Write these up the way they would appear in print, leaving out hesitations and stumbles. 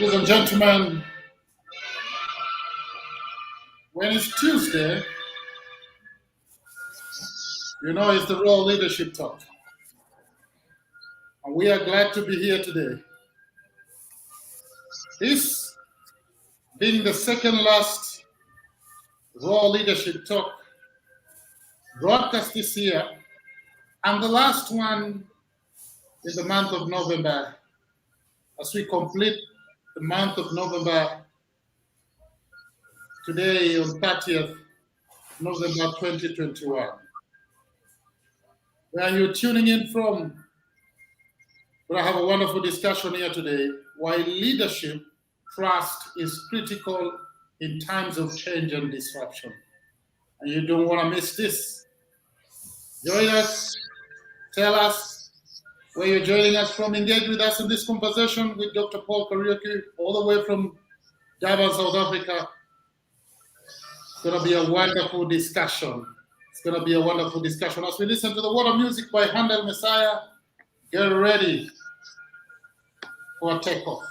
Ladies and gentlemen, when it's Tuesday, you know it's the Raw Leadership Talk. And we are glad to be here today. This being the second last Raw Leadership Talk broadcast this year, and the last one in the month of November, as we complete the month of November today on 30th November 2021. Where are you tuning in from? We're going to have a wonderful discussion here today. Why leadership trust is critical in times of change and disruption. And you don't want to miss this. Join us. Tell us where you're joining us from. Engage with us in this conversation with Dr. Paul Kariuki, all the way from Durban, South Africa. It's going to be a wonderful discussion. It's going to be a wonderful discussion. As we listen to the word of music by Handel Messiah, get ready for a takeoff.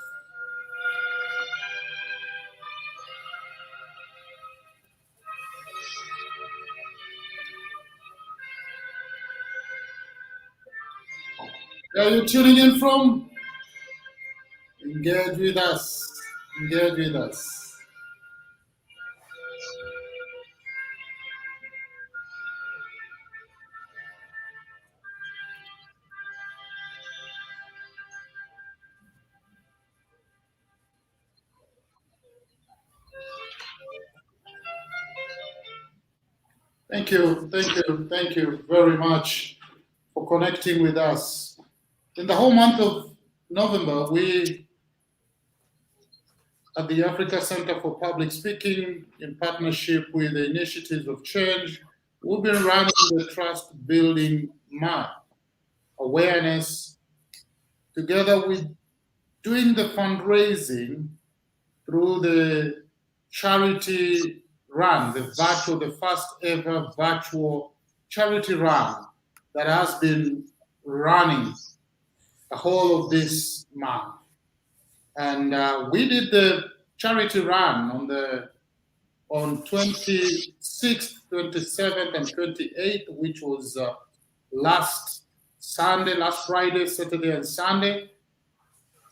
Where are you tuning in from? Engage with us. Engage with us. Thank you very much for connecting with us. In the whole month of November, we at the Africa Center for Public Speaking, in partnership with the Initiatives of Change, we've been running the Trust Building Month awareness, together with doing the fundraising through the charity run, the first ever virtual charity run that has been running the whole of this month. And we did the charity run on 26th, 27th, and 28th, which was last Friday, Saturday, and Sunday.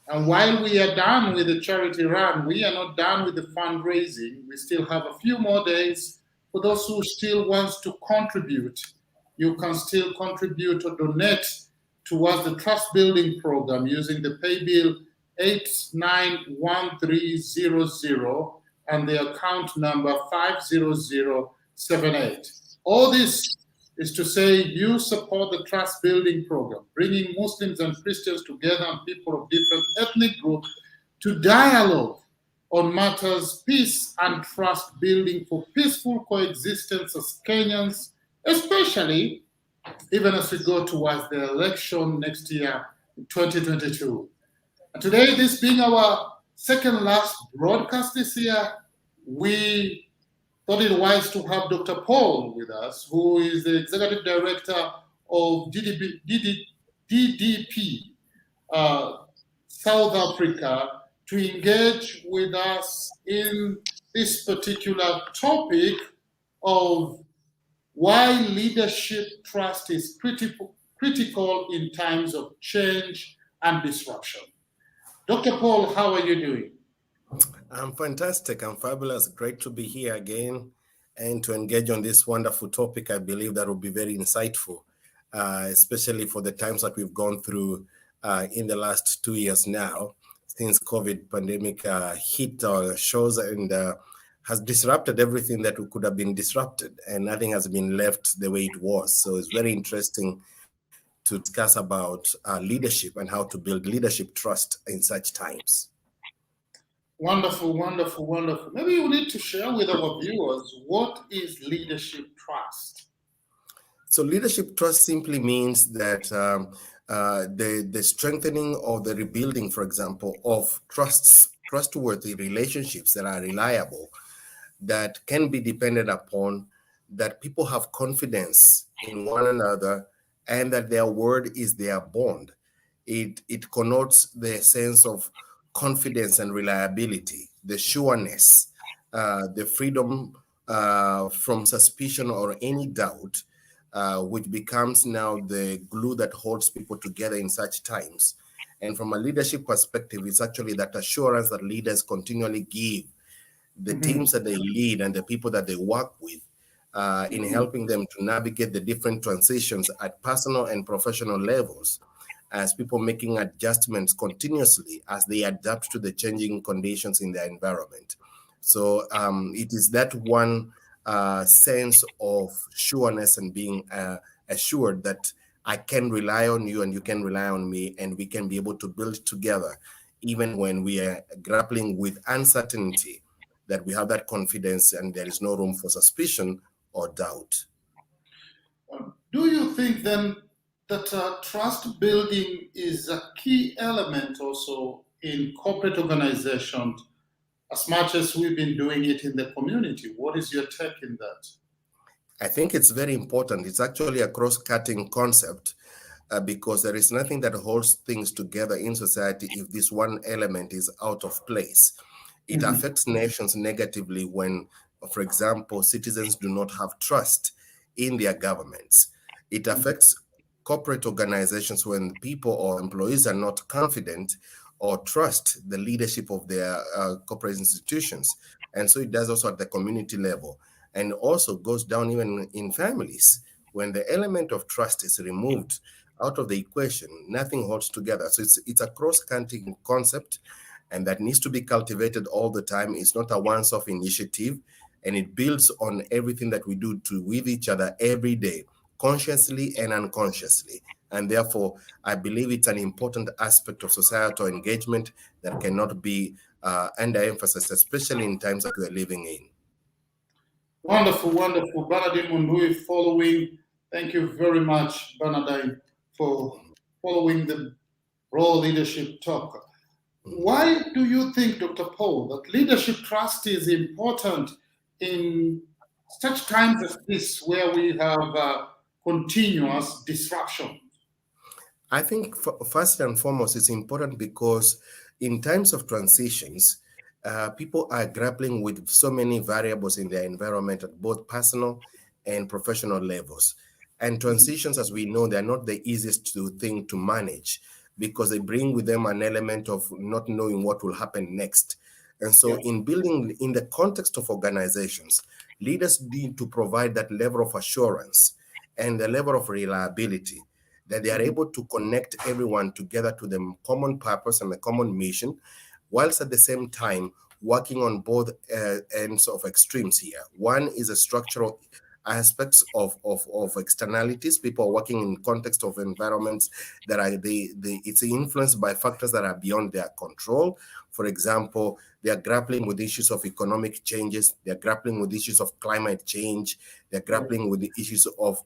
And while we are done with the charity run, we are not done with the fundraising. We still have a few more days. For those who still wants to contribute, you can still contribute or donate towards the trust building program using the pay bill 891300 and the account number 50078. All this is to say you support the trust building program, bringing Muslims and Christians together and people of different ethnic groups to dialogue on matters peace and trust building for peaceful coexistence as Kenyans, especially even as we go towards the election next year, 2022. And today, this being our second last broadcast this year, we thought it wise to have Dr. Paul with us, who is the Executive Director of DDP South Africa, to engage with us in this particular topic of why leadership trust is critical in times of change and disruption. Dr. Paul, how are you doing? I'm fantastic. I'm fabulous. Great to be here again and to engage on this wonderful topic. I believe that will be very insightful, especially for the times that we've gone through in the last 2 years now, since COVID pandemic hit our shores and has disrupted everything that could have been disrupted, and nothing has been left the way it was. So it's very interesting to discuss about leadership and how to build leadership trust in such times. Wonderful. Maybe you need to share with our viewers, what is leadership trust? So leadership trust simply means that the strengthening or the rebuilding, for example, of trustworthy relationships that are reliable, that can be depended upon, that people have confidence in one another, and that their word is their bond. It connotes the sense of confidence and reliability, the sureness, the freedom from suspicion or any doubt, which becomes now the glue that holds people together in such times. And from a leadership perspective, it's actually that assurance that leaders continually give the teams that they lead and the people that they work with in helping them to navigate the different transitions at personal and professional levels, as people making adjustments continuously as they adapt to the changing conditions in their environment. So it is that one sense of sureness and being assured that I can rely on you and you can rely on me, and we can be able to build together, even when we are grappling with uncertainty, that we have that confidence and there is no room for suspicion or doubt. Do you think then that trust building is a key element also in corporate organizations as much as we've been doing it in the community? What is your take in that? I think it's very important. It's actually a cross-cutting concept because there is nothing that holds things together in society if this one element is out of place. It affects nations negatively when, for example, citizens do not have trust in their governments. It affects corporate organizations when people or employees are not confident or trust the leadership of their corporate institutions. And so it does also at the community level, and also goes down even in families. When the element of trust is removed out of the equation, nothing holds together. So it's a cross-cutting concept, and that needs to be cultivated all the time. It's not a once-off initiative, and it builds on everything that we do with each other every day, consciously and unconsciously. And therefore, I believe it's an important aspect of societal engagement that cannot be underemphasized, especially in times that we're living in. Wonderful, wonderful. Bernardine Mundui following. Thank you very much, Bernardine, for following the Raw Leadership Talk. Why do you think, Dr. Paul, that leadership trust is important in such times as this, where we have continuous disruption? I think first and foremost, it's important because in times of transitions, people are grappling with so many variables in their environment at both personal and professional levels. And transitions, as we know, they're not the easiest thing to manage because they bring with them an element of not knowing what will happen next. And so in building, in the context of organizations, leaders need to provide that level of assurance and the level of reliability that they are able to connect everyone together to the common purpose and the common mission, whilst at the same time working on both ends of extremes here. One is a structural aspects of externalities. People are working in context of environments that are it's influenced by factors that are beyond their control. For example, they are grappling with issues of economic changes. They're grappling with issues of climate change. They're grappling with the issues of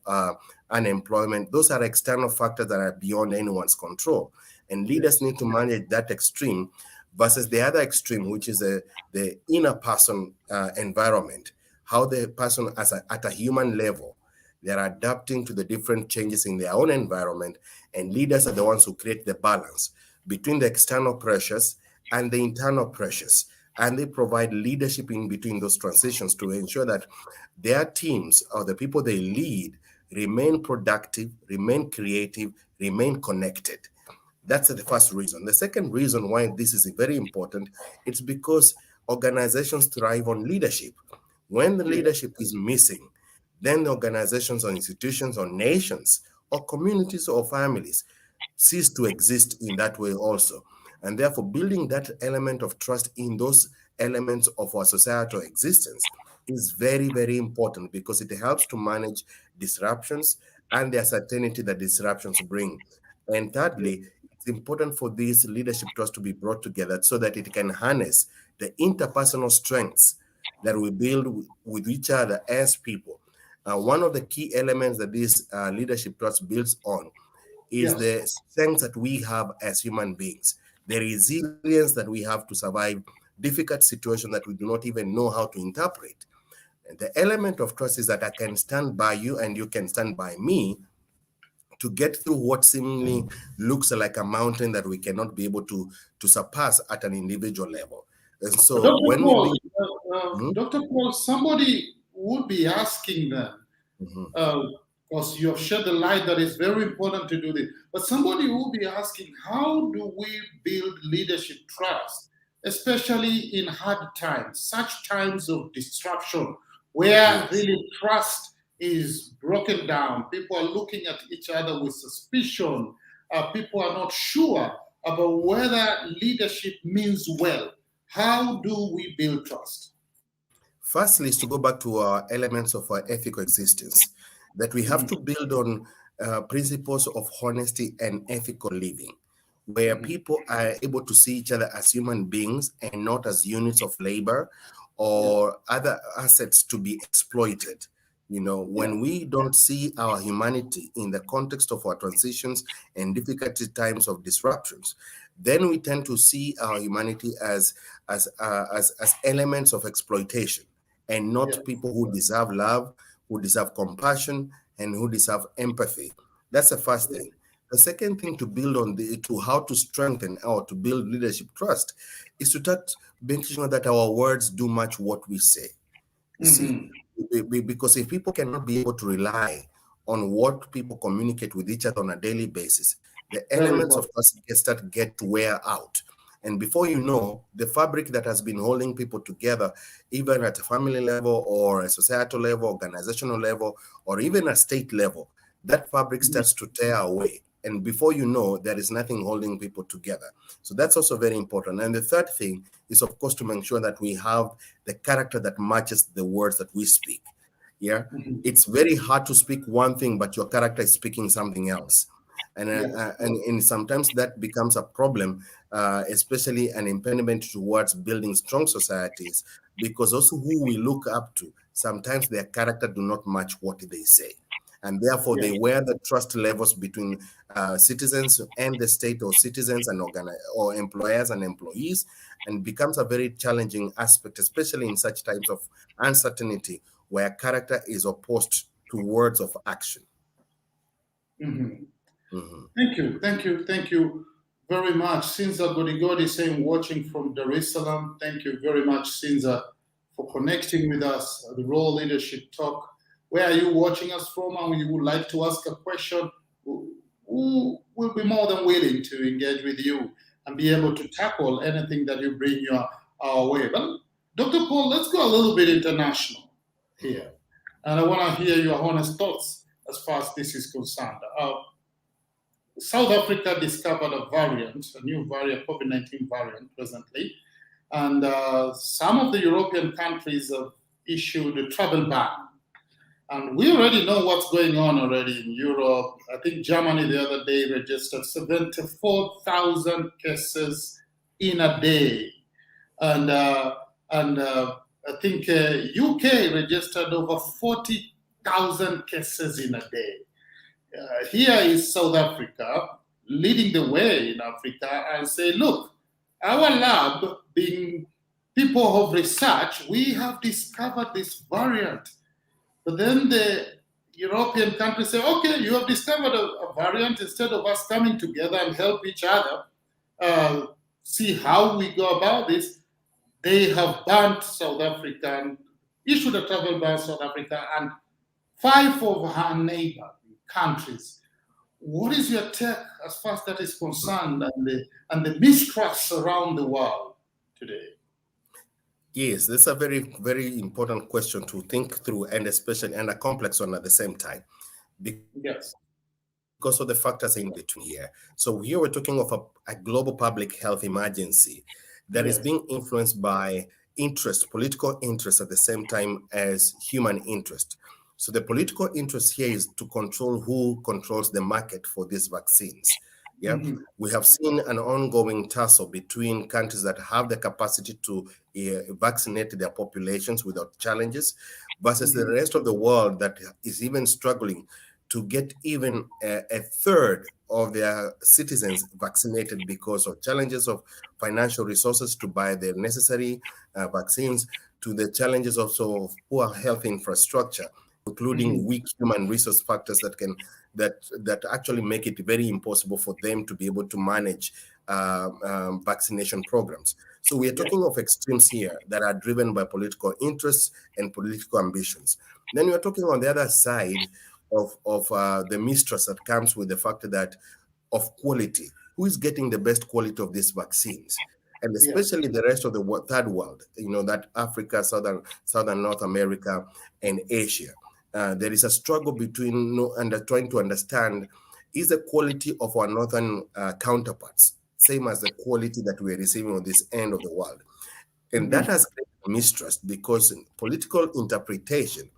unemployment. Those are external factors that are beyond anyone's control. And leaders need to manage that extreme versus the other extreme, which is the inner person environment. How the person at a human level, they're adapting to the different changes in their own environment, and leaders are the ones who create the balance between the external pressures and the internal pressures. And they provide leadership in between those transitions to ensure that their teams or the people they lead remain productive, remain creative, remain connected. That's the first reason. The second reason why this is very important, it's because organizations thrive on leadership. When the leadership is missing, then the organizations or institutions or nations or communities or families cease to exist in that way also. And therefore, building that element of trust in those elements of our societal existence is very, very important because it helps to manage disruptions and the uncertainty that disruptions bring. And thirdly, it's important for this leadership trust to be brought together so that it can harness the interpersonal strengths that we build with each other as people. One of the key elements that this leadership trust builds on is the strength that we have as human beings, the resilience that we have to survive difficult situations that we do not even know how to interpret. And the element of trust is that I can stand by you and you can stand by me to get through what seemingly looks like a mountain that we cannot be able to surpass at an individual level. And But so when we be, Mhm, Dr. Paul, somebody would be asking them, mhm, because you have shed the light that is very important to do this. But somebody will be asking, how do we build leadership trust, especially in hard times, such times of disruption, where yes. really trust is broken down? People are looking at each other with suspicion. People are not sure about whether leadership means well. How do we build trust? Firstly, is to go back to our elements of our ethical existence, that we have Mhm, to build on principles of honesty and ethical living, where mhm. people are able to see each other as human beings and not as units of labor Yeah, or other assets to be exploited. yeah. When we don't see our humanity in the context of our transitions and difficulty times of disruptions, then we tend to see our humanity as elements of exploitation and Yeah. not people who deserve love, who deserve compassion, and who deserve empathy. That's the first thing. The second thing to build on to how to strengthen or to build leadership trust is to start making sure that our words do match what we say. You see, Hmm. because if people cannot be able to rely on what people communicate with each other on a daily basis, the Very elements of important. trust get to wear out. And before you know, the fabric that has been holding people together, even at a family level or a societal level, organizational level, or even a state level, that fabric Mhm. starts to tear away. And before you know, there is nothing holding people together. So that's also very important. And the third thing is, of course, to make sure that we have the character that matches the words that we speak. Yeah, Mhm. it's very hard to speak one thing, but your character is speaking something else, Yes. and sometimes that becomes a problem, especially an impediment towards building strong societies, because also who we look up to, sometimes their character do not match what they say, and therefore Yeah. they wear the trust levels between citizens and the state, or citizens and or employers and employees, and becomes a very challenging aspect, especially in such times of uncertainty where character is opposed to words of action. Mhm. Mhm. Thank you. Thank you. Thank you very much. Sinza Godigodi saying, watching from Dar es Salaam. Thank you very much, Sinza, for connecting with us at the Raw Leadership Talk. Where are you watching us from? And you would like to ask a question, who will be more than willing to engage with you and be able to tackle anything that you bring our way. But Dr. Paul, let's go a little bit international here. And I want to hear your honest thoughts as far as this is concerned. South Africa discovered a new variant, COVID-19 variant presently, and some of the European countries have issued a travel ban. And we already know what's going on already in Europe. I think Germany the other day registered 74,000 cases in a day. And, uh, and I think UK registered over 40,000 cases in a day. Here is South Africa leading the way in Africa and say, look, our lab, being people of research, we have discovered this variant. But then the European countries say, okay, you have discovered a variant. Instead of us coming together and help each other uh, see how we go about this, they have banned South Africa and issued a travel ban South Africa and five of her neighbor countries. What is your take as far as that is concerned, and the mistrust around the world today? Yes, that's a very, very important question to think through, and especially and a complex one at the same time, because of the Yes. factors in between here. So here we're talking of a global public health emergency that is being Yes. influenced by interest, political interest, at the same time as human interest. So the political interest here is to control who controls the market for these vaccines. Yeah, Mhm. we have seen an ongoing tussle between countries that have the capacity to vaccinate their populations without challenges versus the Mhm. rest of the world that is even struggling to get even a third of their citizens vaccinated because of challenges of financial resources to buy the necessary vaccines, to the challenges also of poor health infrastructure, including weak human resource factors that actually make it very impossible for them to be able to manage vaccination programs. So we are talking of extremes here that are driven by political interests and political ambitions. Then we are talking on the other side of the mistrust that comes with the fact that of quality. Who is getting the best quality of these vaccines? And especially the rest of the third world, that Africa, Southern North America, and Asia. There is a struggle between trying to understand, is the quality of our northern counterparts same as the quality that we're receiving on this end of the world? And that has created mistrust, because political interpretation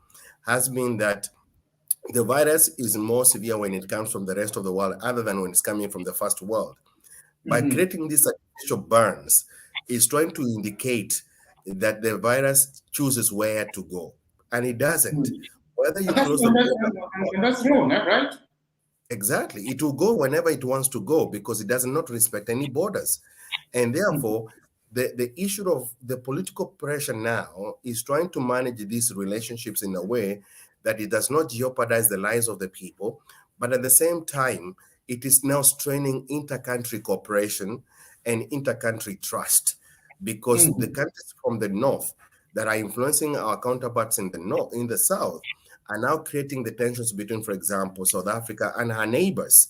has been that the virus is more severe when it comes from the rest of the world other than when it's coming from the first world. By creating these artificial burns, is trying to indicate that the virus chooses where to go, and it doesn't. Whether you close the border, and that's wrong, right? exactly, it will go whenever it wants to go because it does not respect any borders, and therefore the issue of the political pressure now is trying to manage these relationships in a way that it does not jeopardize the lives of the people, but at the same time, it is now straining inter-country cooperation and inter-country trust, because the countries from the north that are influencing our counterparts in the south, are now creating the tensions between, for example, South Africa and her neighbors,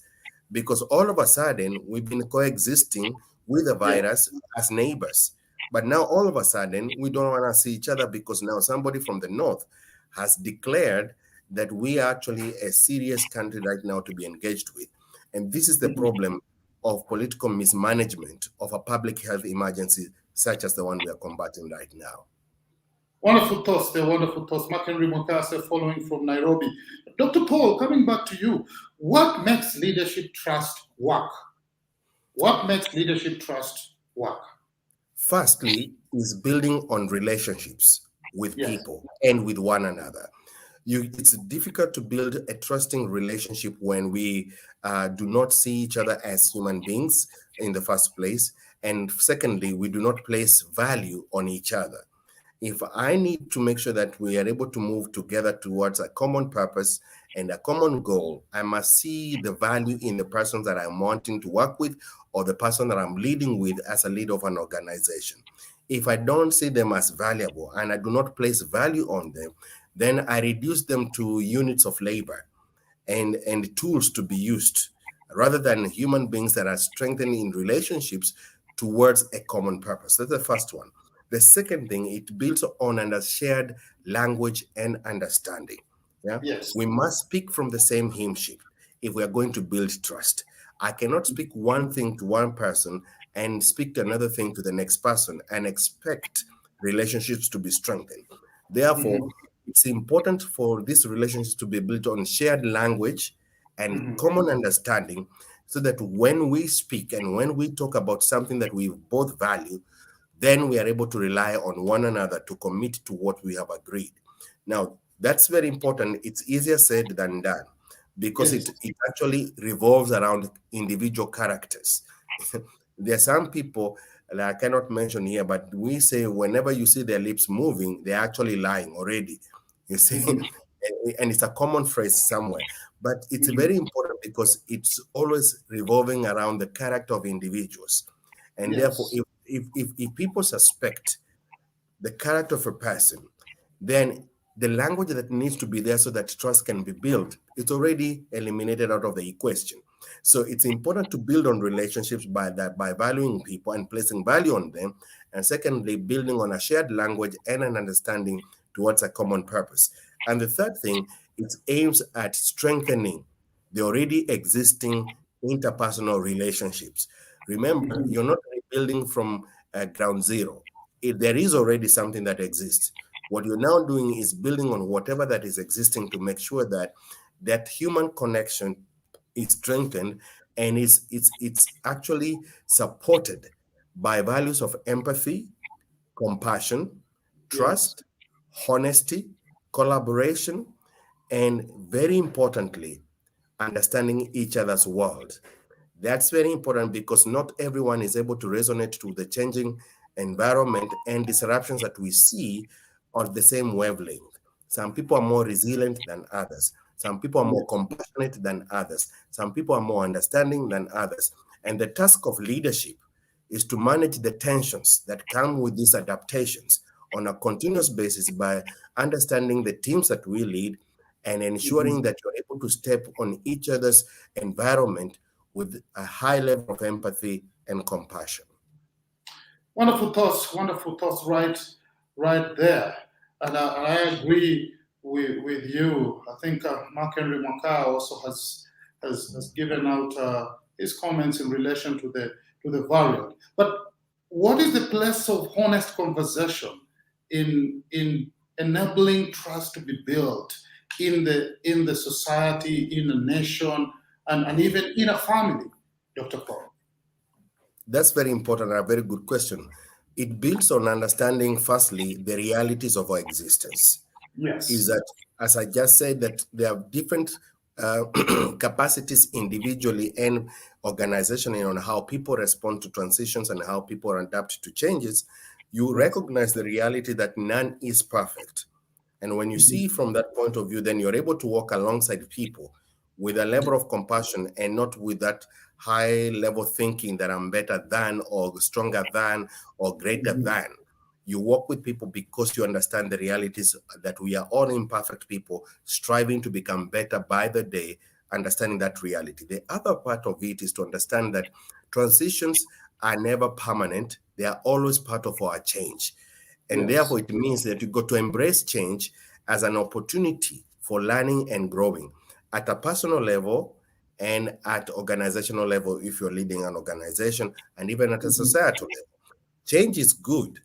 because all of a sudden we've been coexisting with the virus as neighbors. But now all of a sudden we don't want to see each other because now somebody from the north has declared that we are actually a serious country right now to be engaged with. And this is the problem of political mismanagement of a public health emergency such as the one we are combating right now. Wonderful thoughts there, wonderful thoughts. Makenri Mokase following from Nairobi. Dr. Paul, coming back to you, what makes leadership trust work? What makes leadership trust work? Firstly, is building on relationships with people and with one another. It's difficult to build a trusting relationship when we do not see each other as human beings in the first place. And secondly, we do not place value on each other. If I need to make sure that we are able to move together towards a common purpose and a common goal, I must see the value in the person that I'm wanting to work with or the person that I'm leading with as a leader of an organization. If I don't see them as valuable and I do not place value on them, then I reduce them to units of labor and tools to be used, rather than human beings that are strengthening in relationships towards a common purpose. That's the first one. The second thing, it builds on a shared language and understanding. Yeah. Yes. We must speak from the same hymn sheet if we are going to build trust. I cannot speak one thing to one person and speak to another thing to the next person and expect relationships to be strengthened. Therefore, it's important for these relationships to be built on shared language and common understanding, so that when we speak and when we talk about something that we both value, then we are able to rely on one another to commit to what we have agreed. Now, that's very important. It's easier said than done, because it actually revolves around individual characters. There are some people that I cannot mention here, but we say whenever you see their lips moving, they're actually lying already. You see, and it's a common phrase somewhere, but it's very important because it's always revolving around the character of individuals. And therefore, if people suspect the character of a person, then the language that needs to be there so that trust can be built, it's already eliminated out of the equation. So it's important to build on relationships by valuing people and placing value on them. And secondly, building on a shared language and an understanding towards a common purpose. And the third thing, it aims at strengthening the already existing interpersonal relationships. Remember, you're not rebuilding from ground zero. If there is already something that exists, what you're now doing is building on whatever that is existing to make sure that that human connection is strengthened and it's actually supported by values of empathy, compassion, trust, honesty, collaboration, and very importantly, understanding each other's world. That's very important because not everyone is able to resonate to the changing environment and disruptions that we see on the same wavelength. Some people are more resilient than others. Some people are more compassionate than others. Some people are more understanding than others. And the task of leadership is to manage the tensions that come with these adaptations on a continuous basis by understanding the teams that we lead and ensuring that you're able to step on each other's environment with a high level of empathy and compassion. Wonderful thoughts, right there. And I agree with you. I think Mark Henry Maka also has given out his comments in relation to the variant. But what is the place of honest conversation in enabling trust to be built in the society, in a nation, and even in a family, Dr. Paul? That's very important and a very good question. It builds on understanding, firstly, the realities of our existence. Yes. Is that, as I just said, that there are different capacities individually and organizationally on how people respond to transitions and how people adapt to changes. You recognize the reality that none is perfect. And when you see from that point of view, then you're able to walk alongside people with a level of compassion and not with that high level thinking that I'm better than or stronger than or greater than. You work with people because you understand the realities that we are all imperfect people striving to become better by the day, understanding that reality. The other part of it is to understand that transitions are never permanent. They are always part of our change. And therefore, it means that you got to embrace change as an opportunity for learning and growing at a personal level and at organizational level if you're leading an organization, and even at a societal level. Change is good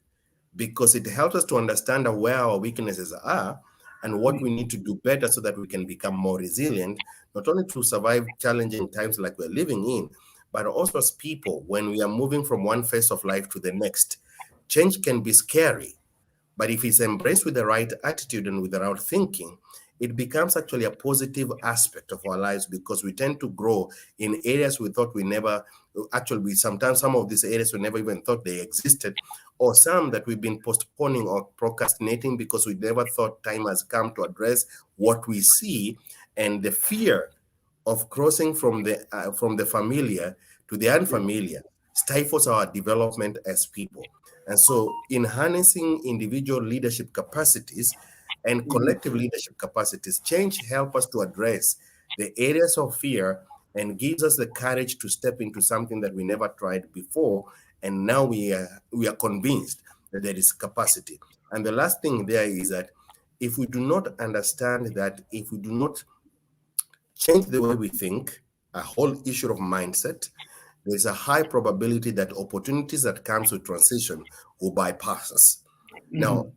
because it helps us to understand where our weaknesses are and what we need to do better so that we can become more resilient, not only to survive challenging times like we're living in, but also as people when we are moving from one phase of life to the next. Change can be scary, but if it's embraced with the right attitude and with the right thinking, it becomes actually a positive aspect of our lives because we tend to grow in areas we thought we never, actually, sometimes some of these areas we never even thought they existed, or some that we've been postponing or procrastinating because we never thought time has come to address what we see, and the fear of crossing from the familiar to the unfamiliar stifles our development as people. And so, in harnessing individual leadership capacities and collective leadership capacities, change helps us to address the areas of fear and gives us the courage to step into something that we never tried before. And now we are convinced that there is capacity. And the last thing there is that if we do not understand that, if we do not change the way we think, a whole issue of mindset, there's a high probability that opportunities that comes with transition will bypass us. Now,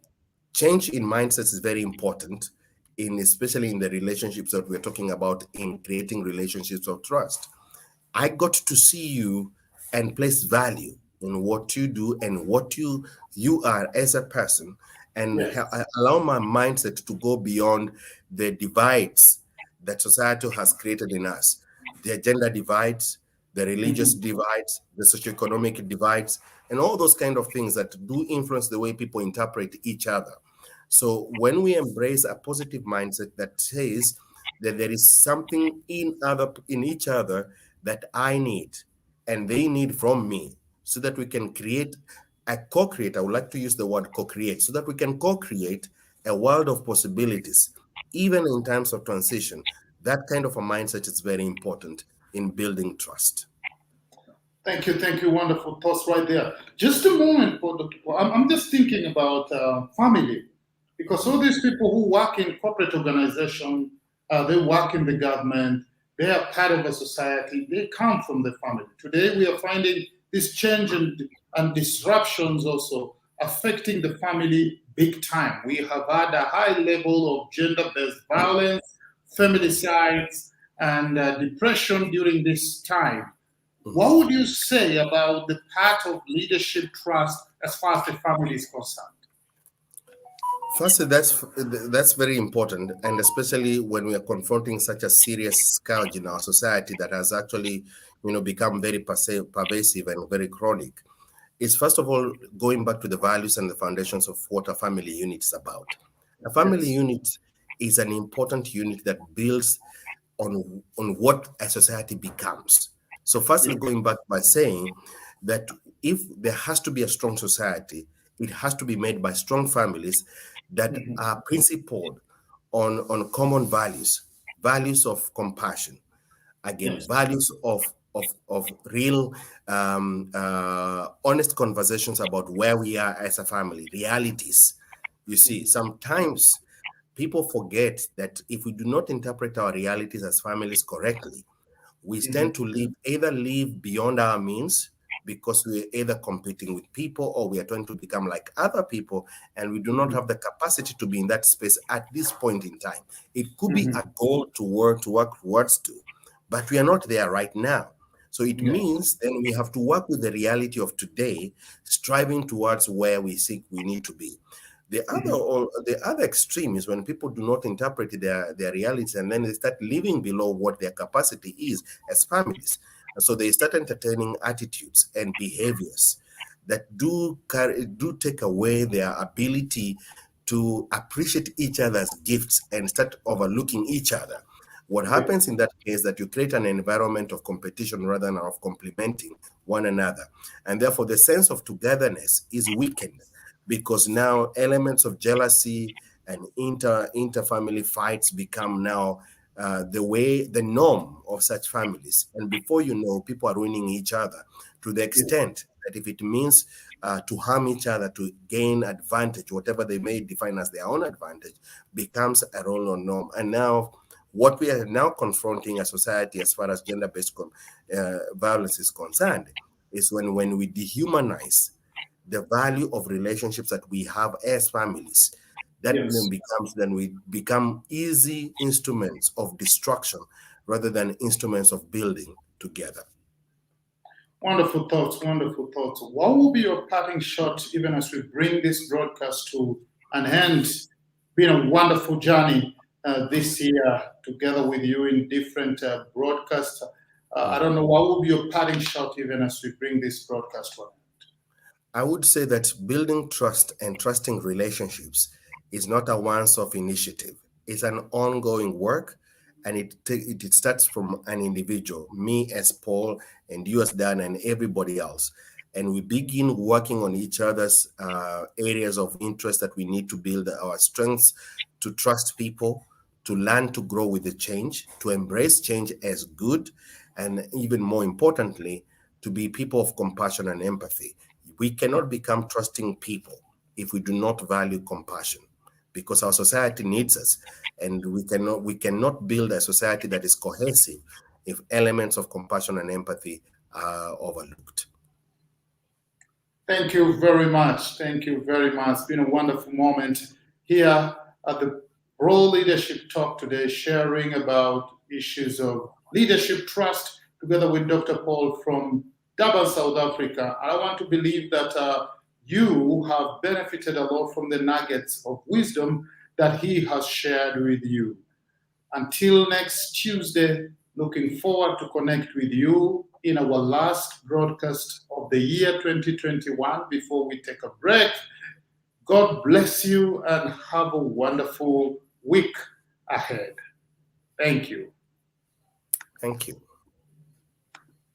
change in mindsets is very important, especially in the relationships that we're talking about in creating relationships of trust. I got to see you and place value in what you do and what you are as a person, and allow my mindset to go beyond the divides that society has created in us, the gender divides, the religious divides, the socioeconomic divides, and all those kind of things that do influence the way people interpret each other. So when we embrace a positive mindset that says that there is something in each other that I need and they need from me, so that we can create a co-create. I would like to use the word co-create, so that we can co-create a world of possibilities, even in times of transition. That kind of a mindset is very important in building trust. Thank you. Wonderful thoughts right there. Just a moment, I'm just thinking about family, because all these people who work in corporate organization, they work in the government, they are part of a society, they come from the family. Today we are finding this change and disruptions also affecting the family big time. We have had a high level of gender-based violence, femicides, and depression during this time. What would you say about the part of leadership trust as far as the family is concerned? Firstly, that's very important, and especially when we are confronting such a serious scourge in our society that has actually, become very pervasive and very chronic. It's first of all going back to the values and the foundations of what a family unit is about. A family Yes. unit is an important unit that builds on what a society becomes. So, firstly, Yeah. going back by saying that if there has to be a strong society, it has to be made by strong families that Mhm. are principled on common values, values of compassion, again, Yes. values of real honest conversations about where we are as a family, realities. You see, sometimes people forget that if we do not interpret our realities as families correctly, we Mhm. tend to live beyond our means, because we're either competing with people or we are trying to become like other people, and we do not Mhm. have the capacity to be in that space at this point in time. It could be Mhm. a goal to work towards to, but we are not there right now. So it Yes. means then we have to work with the reality of today, striving towards where we think we need to be. Mhm. The other extreme is when people do not interpret their realities, and then they start living below what their capacity is as families. And so they start entertaining attitudes and behaviors that do take away their ability to appreciate each other's gifts and start overlooking each other. What Yes. happens in that case that you create an environment of competition rather than of complementing one another. And therefore the sense of togetherness is weakened, because now elements of jealousy and inter-family fights become now the norm of such families. And before you know, people are ruining each other to the Yes. extent that if it means to harm each other to gain advantage, whatever they may define as their own advantage, becomes a role or norm. And now what we are now confronting as society as far as gender-based violence is concerned is when we dehumanize the value of relationships that we have as families. That Yes. then we become easy instruments of destruction rather than instruments of building together. Wonderful thoughts, wonderful thoughts. What will be your parting shot, even as we bring this broadcast to an end? Been a wonderful journey this year together with you in different broadcasts. I don't know, what will be your parting shot, even as we bring this broadcast to an end? I would say that building trust and trusting relationships is not a once-off initiative. It's an ongoing work, and it starts from an individual, me as Paul, and you as Dan, and everybody else. And we begin working on each other's areas of interest that we need to build our strengths, to trust people, to learn to grow with the change, to embrace change as good, and even more importantly, to be people of compassion and empathy. We cannot become trusting people if we do not value compassion, because our society needs us, and we cannot build a society that is cohesive if elements of compassion and empathy are overlooked. Thank you very much. Thank you very much. It's been a wonderful moment here at the Pro Leadership Talk today, sharing about issues of leadership trust together with Dr. Paul from Durban, South Africa. I want to believe that you have benefited a lot from the nuggets of wisdom that he has shared with you. Until next Tuesday, looking forward to connect with you in our last broadcast of the year 2021 before we take a break. God bless you and have a wonderful week ahead. Thank you. Thank you.